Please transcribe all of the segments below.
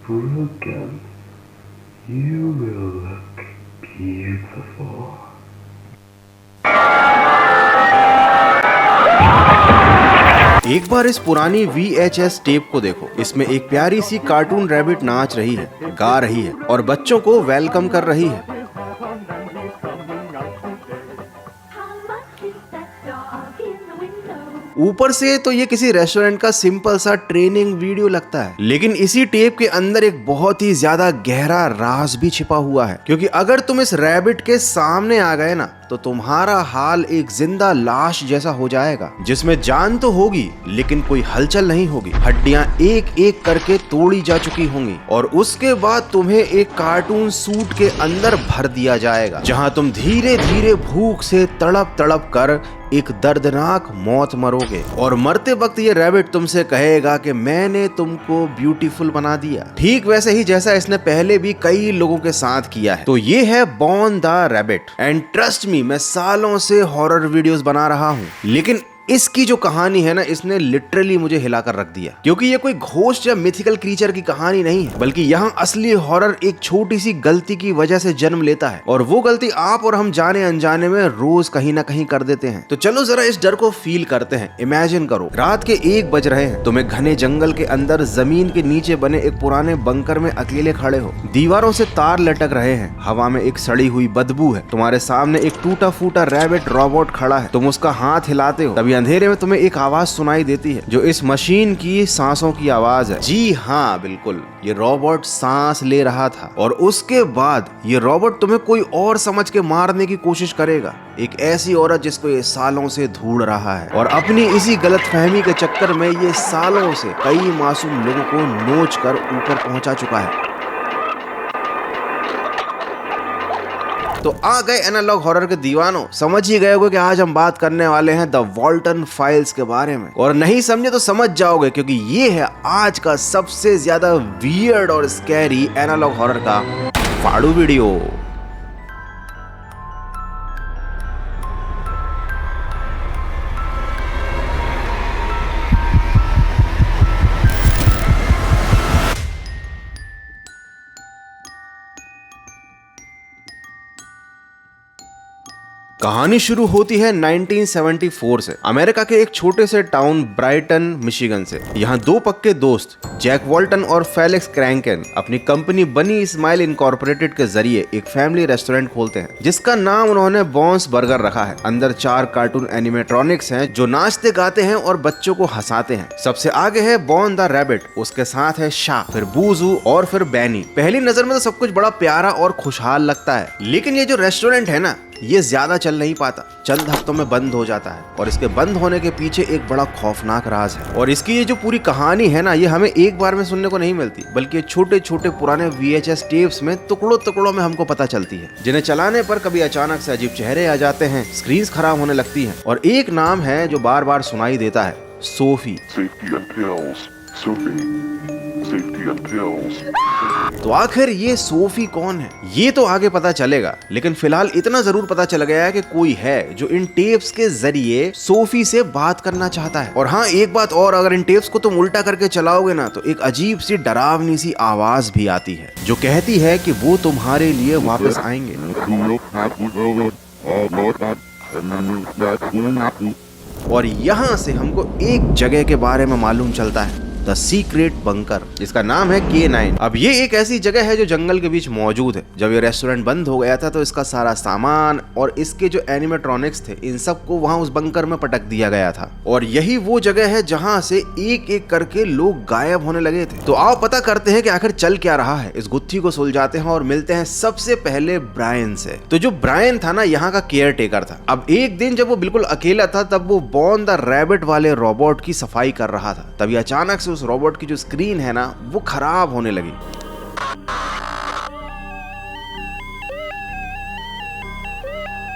broken, you will look beautiful. एक बार इस पुरानी VHS टेप को देखो। इसमें एक प्यारी सी कार्टून रैबिट नाच रही है, गा रही है और बच्चों को वेलकम कर रही है। ऊपर से तो ये किसी रेस्टोरेंट का सिंपल सा ट्रेनिंग वीडियो लगता है, लेकिन इसी टेप के अंदर एक बहुत ही ज्यादा गहरा राज भी छिपा हुआ है। क्योंकि अगर तुम इस रैबिट के सामने आ गए ना, तो तुम्हारा हाल एक जिंदा लाश जैसा हो जाएगा, जिसमें जान तो होगी लेकिन कोई हलचल नहीं होगी। हड्डियां एक एक करके तोड़ी जा चुकी होंगी और उसके बाद तुम्हें एक कार्टून सूट के अंदर भर दिया जाएगा, जहां तुम धीरे धीरे भूख से तड़प तड़प कर एक दर्दनाक मौत मरोगे। और मरते वक्त ये रैबिट तुमसे कहेगा कि मैंने तुमको ब्यूटीफुल बना दिया, ठीक वैसे ही जैसा इसने पहले भी कई लोगों के साथ किया है। तो ये है born the rabbit. And trust me, मैं सालों से हॉरर वीडियोस बना रहा हूँ, लेकिन इसकी जो कहानी है ना, इसने लिटरली मुझे हिलाकर रख दिया। क्योंकि ये कोई घोस्ट या मिथिकल क्रीचर की कहानी नहीं है, बल्कि यहाँ असली हॉरर एक छोटी सी गलती की वजह से जन्म लेता है। और वो गलती आप और हम जाने अनजाने में रोज कहीं ना कहीं कर देते हैं। तो चलो जरा इस डर को फील करते हैं। इमेजिन करो, रात के 1 बज रहे हैं, तुम एक घने जंगल के अंदर जमीन के नीचे बने एक पुराने बंकर में अकेले खड़े हो। दीवारों से तार लटक रहे हैं, हवा में एक सड़ी हुई बदबू है। तुम्हारे सामने एक टूटा फूटा रैबिट रोबोट खड़ा है। तुम उसका हाथ हिलाते हो, अंधेरे में तुम्हें एक आवाज सुनाई देती है, जो इस मशीन की सांसों की आवाज है। जी हाँ, बिल्कुल, ये रोबोट सांस ले रहा था। और उसके बाद ये रोबोट तुम्हें कोई और समझ के मारने की कोशिश करेगा, एक ऐसी औरत जिसको ये सालों से ढूंढ रहा है। और अपनी इसी गलतफहमी के चक्कर में ये सालों से कई मासूम लोगों को नोच कर ऊपर पहुंचा चुका है। तो आ गए एनालॉग हॉरर के दीवानों, समझ ही गए होगे कि आज हम बात करने वाले हैं द वॉल्टन फाइल्स के बारे में। और नहीं समझे तो समझ जाओगे, क्योंकि ये है आज का सबसे ज्यादा वियर्ड और स्कैरी एनालॉग हॉरर का फाड़ू वीडियो। कहानी शुरू होती है 1974 से, अमेरिका के एक छोटे से टाउन ब्राइटन मिशिगन से। यहाँ 2 पक्के दोस्त जैक वॉल्टन और फेलिक्स क्रैंकेन अपनी कंपनी बनी स्माइल इनकॉर्पोरेटेड के जरिए एक फैमिली रेस्टोरेंट खोलते हैं, जिसका नाम उन्होंने बॉन्स बर्गर रखा है। अंदर 4 कार्टून एनिमेट्रॉनिक्स हैं जो नाचते गाते हैं और बच्चों को हंसाते हैं। सबसे आगे है बॉर्न द रैबिट, उसके साथ है शा, फिर बूजू और फिर बैनी। पहली नजर में तो सब कुछ बड़ा प्यारा और खुशहाल लगता है, लेकिन ये जो रेस्टोरेंट है ना, ये ज्यादा चल नहीं पाता, चंद हफ्तों में बंद हो जाता है। और इसके बंद होने के पीछे एक बड़ा खौफनाक राज है। और इसकी ये जो पूरी कहानी है ना, ये हमें एक बार में सुनने को नहीं मिलती, बल्कि छोटे छोटे पुराने VHS टेप्स में टुकड़ों टुकड़ों में हमको पता चलती है, जिन्हें चलाने पर कभी अचानक से अजीब चेहरे आ जाते हैं, स्क्रीन खराब होने लगती है। और एक नाम है जो बार बार सुनाई देता है, सोफी। तो आखिर ये सोफी कौन है, ये तो आगे पता चलेगा, लेकिन फिलहाल इतना जरूर पता चल गया है कि कोई है जो इन टेप्स के जरिए सोफी से बात करना चाहता है। और हाँ, एक बात और, अगर इन टेप्स को तुम उल्टा करके चलाओगे ना, तो एक अजीब सी डरावनी सी आवाज भी आती है, जो कहती है कि वो तुम्हारे लिए वापस आएंगे। और यहाँ से हमको एक जगह के बारे में मालूम चलता है, द सीक्रेट बंकर, जिसका नाम है K9। अब ये एक ऐसी जगह है जो जंगल के बीच मौजूद है। जब ये रेस्टोरेंट बंद हो गया था, तो इसका सारा सामान और इसके जो एनिमेट्रॉनिक्स थे, इन सबको वहां उस बंकर में पटक दिया गया था। और यही वो जगह है जहां से एक एक करके लोग गायब होने लगे थे। तो आओ पता करते हैं कि आखिर चल क्या रहा है। इस गुत्थी को सुलझाते हैं और मिलते हैं सबसे पहले ब्रायन से। तो जो ब्रायन था ना, यहाँ का केयर टेकर था। अब एक दिन जब वो बिल्कुल अकेला था, तब वो बॉर्न द रैबिट वाले रोबोट की सफाई कर रहा था। तभी अचानक से उस रोबोट की जो स्क्रीन है ना, वो खराब होने लगी।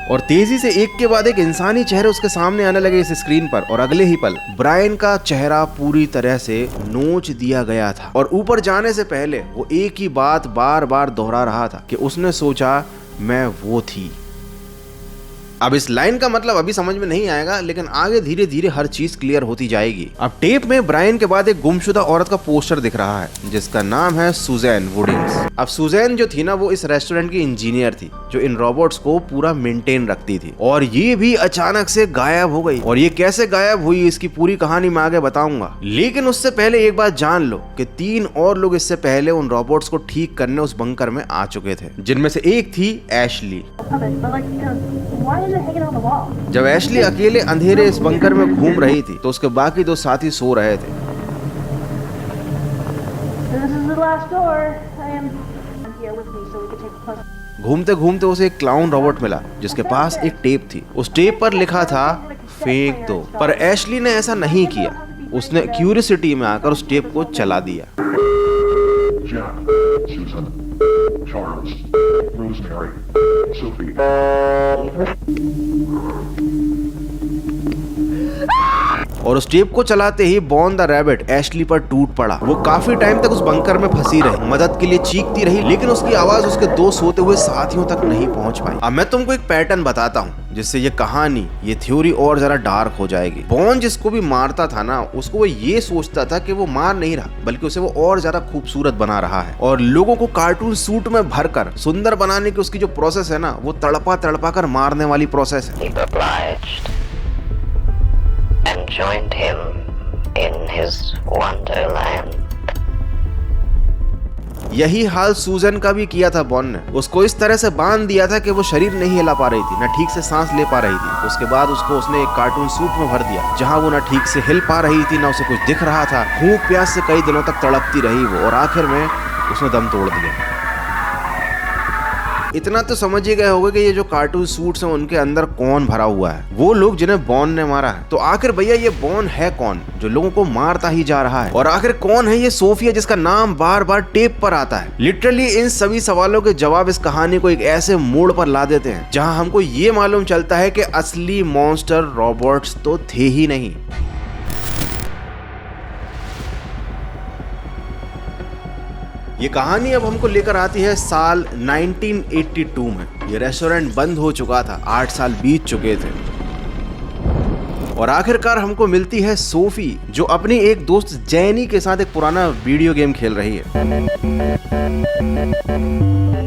और तेजी से एक के बाद एक इंसानी चेहरे उसके सामने आने लगे इस स्क्रीन पर। और अगले ही पल ब्रायन का चेहरा पूरी तरह से नोच दिया गया था। और ऊपर जाने से पहले वो एक ही बात बार बार दोहरा रहा था कि उसने सोचा मैं वो थी। अब इस लाइन का मतलब अभी समझ में नहीं आएगा, लेकिन आगे धीरे धीरे हर चीज क्लियर होती जाएगी। अब टेप में ब्रायन के बाद एक गुमशुदा औरत का पोस्टर दिख रहा है जिसका नाम है सुजैन वुडिंग्स। अब सुजैन जो थी ना, वो इस रेस्टोरेंट की इंजीनियर थी जो इन रोबोट्स को पूरा मेंटेन रखती थी, और ये भी अचानक से गायब हो गई। और ये कैसे गायब हुई इसकी पूरी कहानी मैं आगे बताऊंगा, लेकिन उससे पहले एक बात जान लो कि 3 और लोग इससे पहले उन रोबोट्स को ठीक करने उस बंकर में आ चुके थे, जिनमें से एक थी एशली। जब एशली अकेले अंधेरे इस बंकर में घूम रही थी तो उसके बाकी 2 साथी सो रहे थे। घूमते घूमते उसे एक क्लाउन रोबोट मिला जिसके पास एक टेप थी। उस टेप पर लिखा था फेंक दो, पर एशली ने ऐसा नहीं किया। उसने क्यूरियोसिटी में आकर उस टेप को चला दिया। Charles, Rosemary, Sophie. और उस टेप को चलाते ही बॉन द रैबिट एशली पर टूट पड़ा। वो काफी टाइम तक उस बंकर में फंसी रही, मदद के लिए चीखती रही, लेकिन उसकी आवाज उसके 2 सोते हुए साथियों तक नहीं पहुंच पाई। अब मैं तुमको एक पैटर्न बताता हूँ जिससे ये कहानी, ये थ्योरी और जरा डार्क हो जाएगी। बॉन जिसको भी मारता था ना, उसको वो ये सोचता था कि वो मार नहीं रहा, बल्कि उसे वो और ज्यादा खूबसूरत बना रहा है। और लोगों को कार्टून सूट में भरकर सुंदर बनाने की उसकी जो प्रोसेस है ना, वो तड़पा तड़पा कर मारने वाली प्रोसेस है। And joined him in his wonderland. यही हाल सूजन का भी किया था बॉन ने। उसको इस तरह से बांध दिया था कि वो शरीर नहीं हिला पा रही थी, ना ठीक से सांस ले पा रही थी। उसके बाद उसको उसने एक कार्टून सूट में भर दिया जहां वो ना ठीक से हिल पा रही थी, ना उसे कुछ दिख रहा था। भूख प्यास से कई दिनों तक तड़पती रही वो, और आखिर में उसने दम तोड़ दिया। इतना तो समझ ही गए होंगे कि ये जो कार्टून सूट्स हैं उनके अंदर कौन भरा हुआ है, वो लोग जिन्हें बॉन ने मारा है। तो आखिर भैया ये बॉन है कौन जो लोगों को मारता ही जा रहा है? और आखिर कौन है ये सोफिया जिसका नाम बार बार टेप पर आता है? लिटरली इन सभी सवालों के जवाब इस कहानी को एक ऐसे मोड़ पर ला देते हैं जहां हमको ये मालूम चलता है कि असली मॉन्स्टर रोबोट्स तो थे ही नहीं। ये कहानी अब हमको लेकर आती है साल 1982 में। ये रेस्टोरेंट बंद हो चुका था, 8 साल बीत चुके थे, और आखिरकार हमको मिलती है सोफी जो अपनी एक दोस्त जैनी के साथ एक पुराना वीडियो गेम खेल रही है।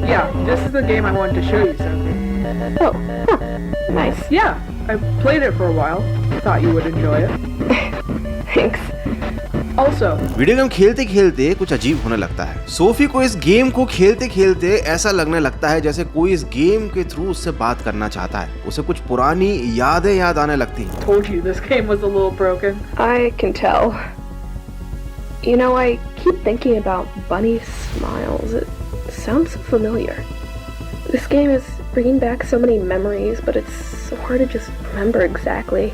Yeah, this is the game I wanted to show you, Sophie. Oh, huh. Nice. Yeah, I played it for a while. Thought you would enjoy it. Thanks. Also, video game खेलते खेलते कुछ अजीब होने लगता है। सोफी को इस game को खेलते खेलते ऐसा लगने लगता है जैसे कोई इस गेम के थ्रू उससे बात करना चाहता है। उसे कुछ पुरानी यादें याद आने लगती हैं। told you this game was a little broken. I can tell. You know, I keep thinking about Bunny's smiles. It sounds so familiar. This game is bringing back so many memories, but it's so hard to just remember exactly.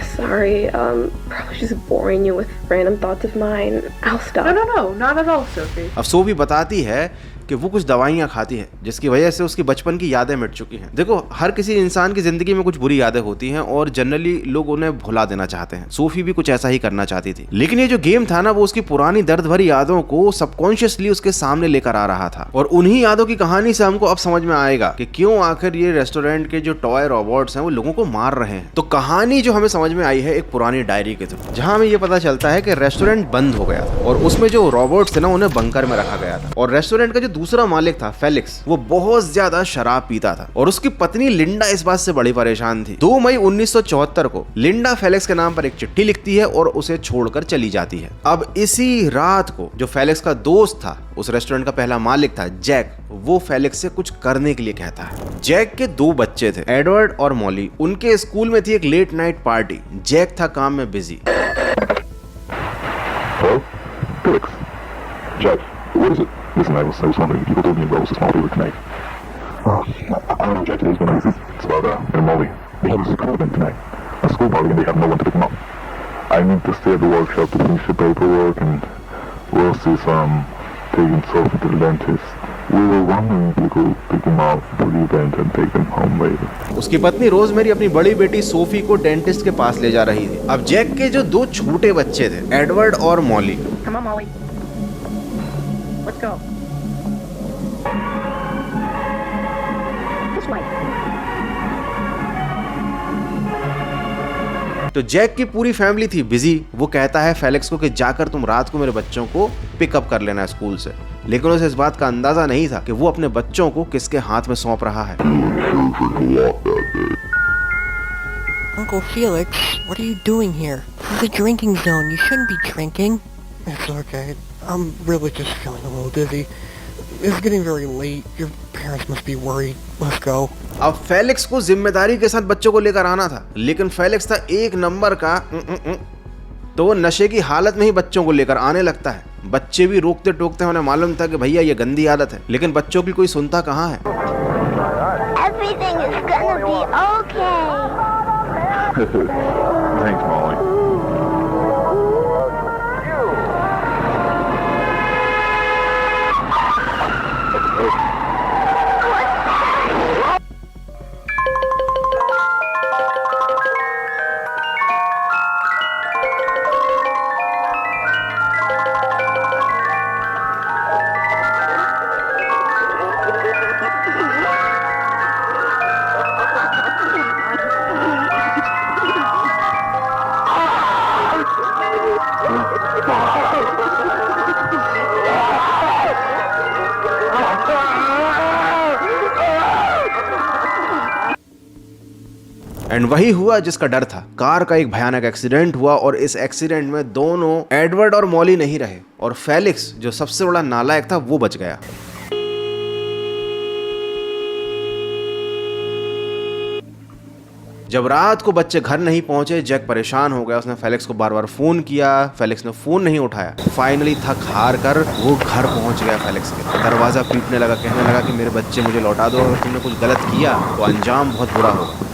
Sorry, probably just boring you with random thoughts of mine. I'll stop. No, not at all, Sophie. अब Sophie बताती है कि वो कुछ दवाइयाँ खाती है जिसकी वजह से उसकी बचपन की यादें मिट चुकी हैं। देखो, हर किसी इंसान की जिंदगी में कुछ बुरी यादें होती हैं और जनरली लोग उन्हें भुला देना चाहते हैं। सोफी भी कुछ ऐसा ही करना चाहती थी, लेकिन ये जो गेम था ना, वो उसकी पुरानी दर्द भरी यादों को सबकॉन्शियसली उसके सामने लेकर आ रहा था। और उन्हीं यादों की कहानी से हमको अब समझ में आएगा कि क्यों आखिर ये रेस्टोरेंट के जो टॉय रोबोट्स हैं वो लोगों को मार रहे हैं। तो कहानी जो हमें समझ में आई है एक पुरानी डायरी के थ्रू, जहाँ हमें ये पता चलता है कि रेस्टोरेंट बंद हो गया था और उसमें जो रोबोट्स थे ना, उन्हें बंकर में रखा गया था। और रेस्टोरेंट का जो दूसरा मालिक था फेलिक्स, वो बहुत ज्यादा शराब पीता था और उसकी पत्नी लिंडा इस बात से बड़ी परेशान थी। 2 मई 1974 को लिंडा फेलिक्स के नाम पर एक चिट्ठी लिखती है और उसे छोड़कर चली जाती है। अब इसी रात को जो फेलिक्स का दोस्त था, उस रेस्टोरेंट का पहला मालिक था जैक, वो फेलिक्स से कुछ करने के लिए कहता है। जैक के 2 बच्चे थे, एडवर्ड और मॉली। उनके स्कूल में थी एक लेट नाइट पार्टी। जैक था काम में busy. Hello? Felix. Jack, what is it? Listen, I was wondering, people told me about a small favor tonight. I don't know, Jack, today's been nice. It's about and Molly. They have a school event tonight. A school party and they have no one to pick them up. I need to stay at the workshop to finish the paperwork and Ross is taking Sophie to the dentist. We were wondering if you could pick them up for the event and take them home later. उसकी पत्नी rosemary अपनी बड़ी बेटी Sophie को dentist के पास ले जा रही थी। अब जैक के जो 2 छोटे बच्चे थे, एडवर्ड और Molly, Come on, Molly. Let's go. तो जैक की पूरी फैमिली थी बिजी। वो कहता है फेलिक्स को कि जाकर तुम रात को मेरे बच्चों को पिकअप कर लेना स्कूल से, लेकिन उसे इस बात का अंदाजा नहीं था कि वो अपने बच्चों को किसके हाथ में सौंप रहा है। Uncle Felix, what are you doing here? This is a drinking zone. You shouldn't be drinking. It's okay. I'm really just feeling a little dizzy. It's getting very late. Your parents must be worried. Let's go. अब Felix को जिम्मेदारी के साथ बच्चों को लेकर आना था, लेकिन फेलिक्स था एक नंबर का तो वो नशे की हालत में ही बच्चों को लेकर आने लगता है। बच्चे भी रोकते टोकते उन्हें मालूम था कि भैया ये गंदी आदत है, लेकिन बच्चों की कोई सुनता कहाँ है। Everything is gonna be okay. Thanks, Molly. And वही हुआ जिसका डर था। कार का एक भयानक एक्सीडेंट हुआ और इस एक्सीडेंट में दोनों एडवर्ड और मॉली नहीं रहे और फेलिक्स जो सबसे बड़ा नालायक था वो बच गया। जब रात को बच्चे घर नहीं पहुंचे, जैक परेशान हो गया। उसने फेलिक्स को बार बार फोन किया, फेलिक्स ने फोन नहीं उठाया। फाइनली थक हार कर वो घर पहुंच गया। फेलिक्स के दरवाजा पीटने लगा, कहने लगा कि मेरे बच्चे मुझे लौटा दो, अगर तुमने कुछ गलत किया तो अंजाम बहुत बुरा होगा।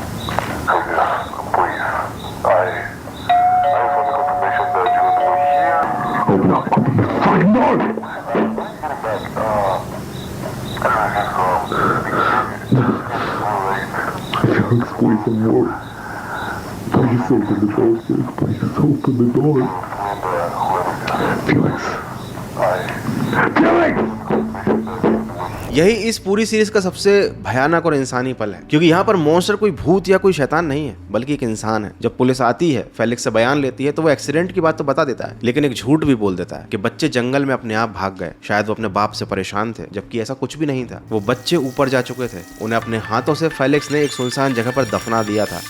Felix, please, I'm worried. Please open the door, Felix. Please open the door. Felix. Felix! यही इस पूरी सीरीज का सबसे भयानक और इंसानी पल है, क्योंकि यहाँ पर मॉन्स्टर कोई भूत या कोई शैतान नहीं है, बल्कि एक इंसान है। जब पुलिस आती है, फेलिक्स से बयान लेती है, तो वो एक्सीडेंट की बात तो बता देता है, लेकिन एक झूठ भी बोल देता है कि बच्चे जंगल में अपने आप भाग गए, शायद वो अपने बाप से परेशान थे, जबकि ऐसा कुछ भी नहीं था। वो बच्चे ऊपर जा चुके थे, उन्हें अपने हाथों से फेलिक्स ने एक सुनसान जगह पर दफना दिया था।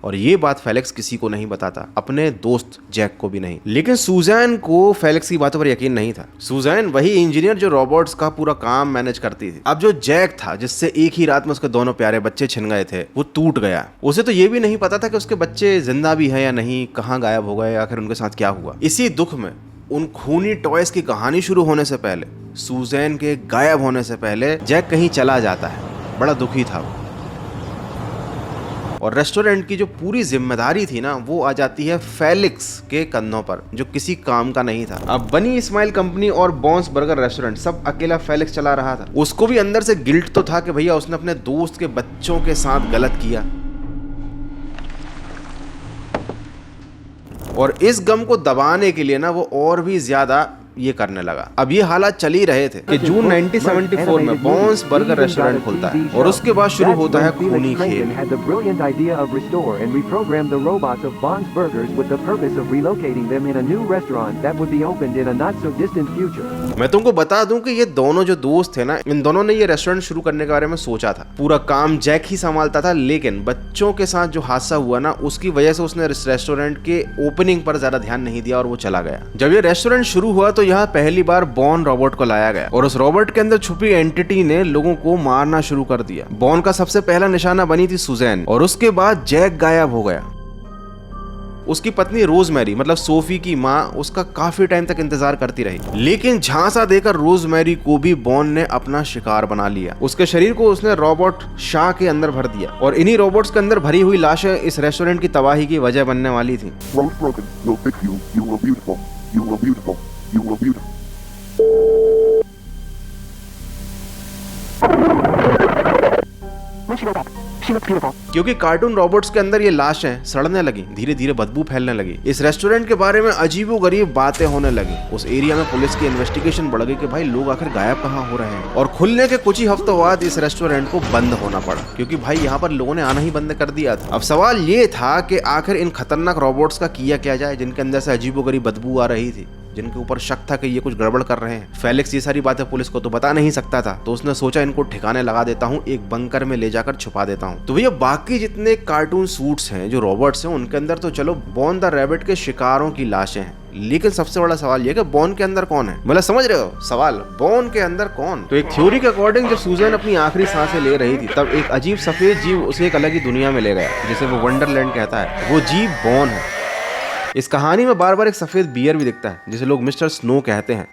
और ये बात फेलिक्स किसी को नहीं बताता, अपने दोस्त जैक को भी नहीं। लेकिन सुजैन को फेलिक्स की बातों पर यकीन नहीं था। सुजैन वही इंजीनियर जो रोबोट्स का पूरा काम मैनेज करती थी। अब जो जैक था, जिससे एक ही रात में उसके दोनों प्यारे बच्चे छिन गए थे, वो टूट गया। उसे तो ये भी नहीं पता था कि उसके बच्चे जिंदा भी हैं या नहीं, कहाँ गायब हो गए, आखिर उनके साथ क्या हुआ। इसी दुख में उन खूनी टॉयज की कहानी शुरू होने से पहले, सुजैन के गायब होने से पहले, जैक कहीं चला जाता है। बड़ा दुखी था वो। और रेस्टोरेंट की जो पूरी जिम्मेदारी थी ना, वो आ जाती है फेलिक्स के कंधों पर, जो किसी काम का नहीं था। अब बनी स्माइल कंपनी और बॉन्स बर्गर रेस्टोरेंट सब अकेला फेलिक्स चला रहा था। उसको भी अंदर से गिल्ट तो था कि भैया उसने अपने दोस्त के बच्चों के साथ गलत किया, और इस गम को दबाने के लिए ना वो और भी ज्यादा ये करने लगा। अब ये हालात चल ही रहे थे कि जून 1974 में बॉन्स बर्गर रेस्टोरेंट खुलता है और उसके बाद शुरू होता है खूनी खेल। मैं तुमको बता दूं कि ये दोनों जो दोस्त थे ना, इन दोनों ने ये रेस्टोरेंट शुरू करने के बारे में सोचा था। पूरा काम जैक ही संभालता था, लेकिन बच्चों के साथ जो हादसा हुआ ना, उसकी वजह से उसने रेस्टोरेंट के ओपनिंग पर ज्यादा ध्यान नहीं दिया और वो चला गया। जब ये रेस्टोरेंट शुरू हुआ तो यहाँ पहली बार बॉन रोबोट को लाया गया और उस रोबोट के अंदर छुपी एंटिटी ने लोगों को मारना शुरू कर दिया। बॉन का सबसे पहला निशाना बनी थी सुजैन, और उसके बाद जैक गायब हो गया। उसकी पत्नी रोजमेरी, मतलब सोफी की माँ, उसका काफी टाइम तक इंतजार करती रही, लेकिन झांसा देकर रोजमेरी को भी बॉन ने अपना शिकार बना लिया। उसके शरीर को उसने रोबोट शाह के अंदर भर दिया, और इन्हीं रोबोट्स के अंदर भरी हुई लाशें इस रेस्टोरेंट की तबाही की वजह बनने वाली थी। You were beautiful. You were beautiful. When she go back, She looks beautiful. क्योंकि कार्टून रोबोट्स के अंदर ये लाशें सड़ने लगी, धीरे धीरे बदबू फैलने लगी। इस रेस्टोरेंट के बारे में अजीबोगरीब बातें होने लगी। उस एरिया में पुलिस की इन्वेस्टिगेशन बढ़ गई कि भाई लोग आखिर गायब कहाँ हो रहे हैं। और खुलने के कुछ ही हफ्तों बाद इस रेस्टोरेंट को बंद होना पड़ा, क्योंकि भाई यहाँ पर लोगों ने आना ही बंद कर दिया था। अब सवाल ये था कि आखिर इन खतरनाक रोबोट्स का किया क्या जाए, जिनके अंदर से अजीबोगरीब बदबू आ रही थी, जिनके ऊपर शक था कि ये कुछ गड़बड़ कर रहे हैं। फेलिक्स ये सारी बातें पुलिस को तो बता नहीं सकता था, तो उसने सोचा इनको ठिकाने लगा देता हूँ, एक बंकर में ले जाकर छुपा देता हूँ। तो भैया बाकी जितने कार्टून सूट्स हैं, जो रोबोट्स हैं, उनके अंदर तो चलो बॉन द रैबिट के शिकारों की लाशें हैं, लेकिन सबसे बड़ा सवाल ये कि बॉन के अंदर कौन है। मतलब समझ रहे हो सवाल, बॉन के अंदर कौन? तो एक थ्योरी के अकॉर्डिंग जब सूजन अपनी आखिरी सांसें ले रही थी, तब एक अजीब सफेद जीव उसे एक अलग ही दुनिया में ले गया, जिसे वो वंडरलैंड कहता है। वो जीव बॉन है। इस कहानी में बार बार एक सफेद बियर भी दिखता है, जिसे लोग मिस्टर स्नो कहते हैं।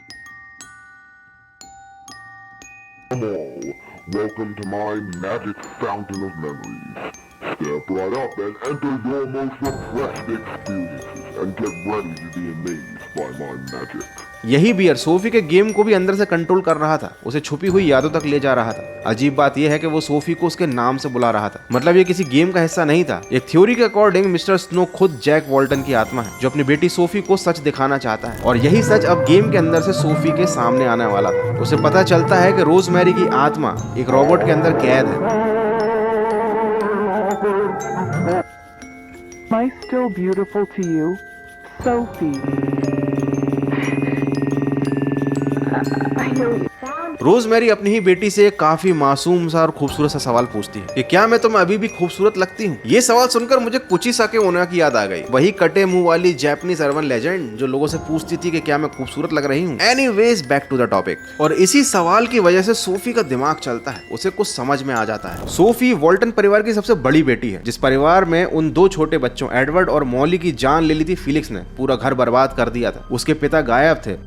Welcome to my magic fountain of memories. Step right up and enter your most refreshed experiences and get ready to be amazed by my magic. यही बियर सोफी के गेम को भी अंदर से कंट्रोल कर रहा था, उसे छुपी हुई यादों तक ले जा रहा था। अजीब बात यह है कि वो सोफी को उसके नाम से बुला रहा था, मतलब ये किसी गेम का हिस्सा नहीं था। एक थ्योरी के अकॉर्डिंग मिस्टर स्नो खुद जैक वॉल्टन की आत्मा है, जो अपनी बेटी सोफी को सच दिखाना चाहता है, और यही सच अब गेम के अंदर से सोफी के सामने आने वाला था। उसे पता चलता है कि रोजमेरी की आत्मा एक रोबोट के अंदर कैद है। Am I still beautiful to you, Sophie? I know you. Rosemary अपनी ही बेटी से एक काफी मासूम सा और खूबसूरत सा सवाल पूछती है कि क्या मैं तुम्हें अभी भी खूबसूरत लगती हूँ। ये सवाल सुनकर मुझे कुचिसाके ओना की याद आ गई, वही कटे मुंह वाली जापानीज अर्बन लेजेंड जो लोगों से पूछती थी कि क्या मैं खूबसूरत लग रही हूँ। Anyways back to the topic. और इसी सवाल की वजह से सोफी का दिमाग चलता है, उसे कुछ समझ में आ जाता है। सोफी वॉल्टन परिवार की सबसे बड़ी बेटी है, जिस परिवार में उन दो छोटे बच्चों एडवर्ड और मॉली की जान ले ली थी फेलिक्स ने। पूरा घर बर्बाद कर दिया था, उसके पिता गायब थे।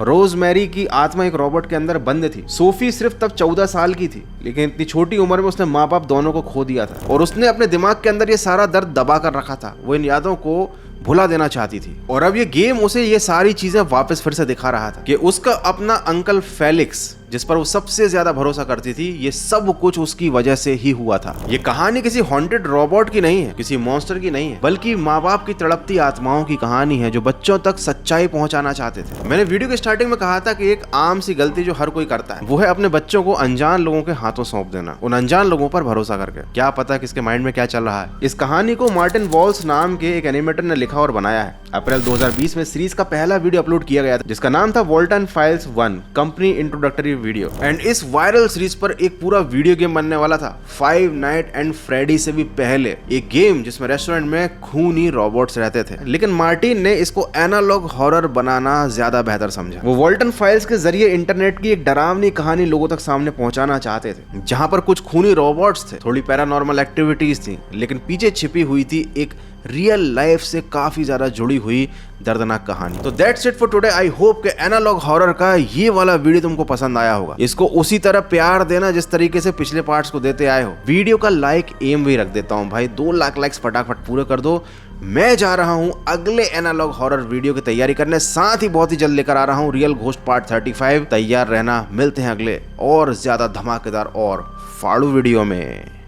रोजमेरी की आत्मा एक रोबोट के अंदर बंद थी। सोफी सिर्फ तब 14 साल की थी, लेकिन इतनी छोटी उम्र में उसने माँ बाप दोनों को खो दिया था, और उसने अपने दिमाग के अंदर ये सारा दर्द दबा कर रखा था। वो इन यादों को भुला देना चाहती थी, और अब ये गेम उसे ये सारी चीजें वापस फिर से दिखा रहा था कि उसका अपना अंकल फेलिक्स, जिस पर वो सबसे ज्यादा भरोसा करती थी, ये सब कुछ उसकी वजह से ही हुआ था। ये कहानी किसी हॉन्टेड रोबोट की नहीं है, किसी मॉन्स्टर की नहीं है, बल्कि माँ बाप की तड़पती आत्माओं की कहानी है, जो बच्चों तक सच्चाई पहुंचाना चाहते थे। मैंने वीडियो के स्टार्टिंग में कहा था कि एक आम सी गलती जो हर कोई करता है, वो है अपने बच्चों को अनजान लोगों के हाथों सौंप देना, उन अनजान लोगों पर भरोसा करके। क्या पता किसके माइंड में क्या चल रहा है। इस कहानी को मार्टिन वॉल्स नाम के एक एनिमेटर ने लिखा और बनाया है। अप्रैल 2020 में सीरीज का पहला वीडियो अपलोड किया गया था, जिसका नाम था वॉल्टन files 1 company introductory video. And इस वायरल सीरीज पर एक पूरा वीडियो गेम बनने वाला था, फाइव नाइट एंड फ्रेडी से भी पहले। एक गेम जिसमें रेस्टोरेंट में खूनी रोबोट्स रहते थे, लेकिन मार्टिन ने इसको एनालॉग हॉरर बनाना ज्यादा बेहतर समझा। वो वॉल्टन फाइल्स के जरिए इंटरनेट की एक डरावनी कहानी लोगों तक सामने पहुंचाना चाहते थे, जहां पर कुछ खूनी रोबोट्स थे, थोड़ी पैरानॉर्मल एक्टिविटीज थी, लेकिन पीछे छिपी हुई थी एक रियल लाइफ से काफी ज्यादा जुड़ी हुई दर्दनाक कहानी। तो that's it for today. I hope कि एनालॉग हॉरर का ये वाला वीडियो तुमको पसंद आया होगा। इसको उसी तरह प्यार देना जिस तरीके से पिछले पार्ट्स को देते आए हो। वीडियो का लाइक एम भी रख देता हूँ भाई, 2 लाख लाइक्स फटाफट पूरे कर दो। मैं जा रहा हूँ अगले एनालॉग हॉरर वीडियो की तैयारी करने, साथ ही बहुत ही जल्द लेकर आ रहा हूँ रियल घोस्ट पार्ट 35। तैयार रहना, मिलते हैं अगले और ज्यादा धमाकेदार और फाड़ू वीडियो में।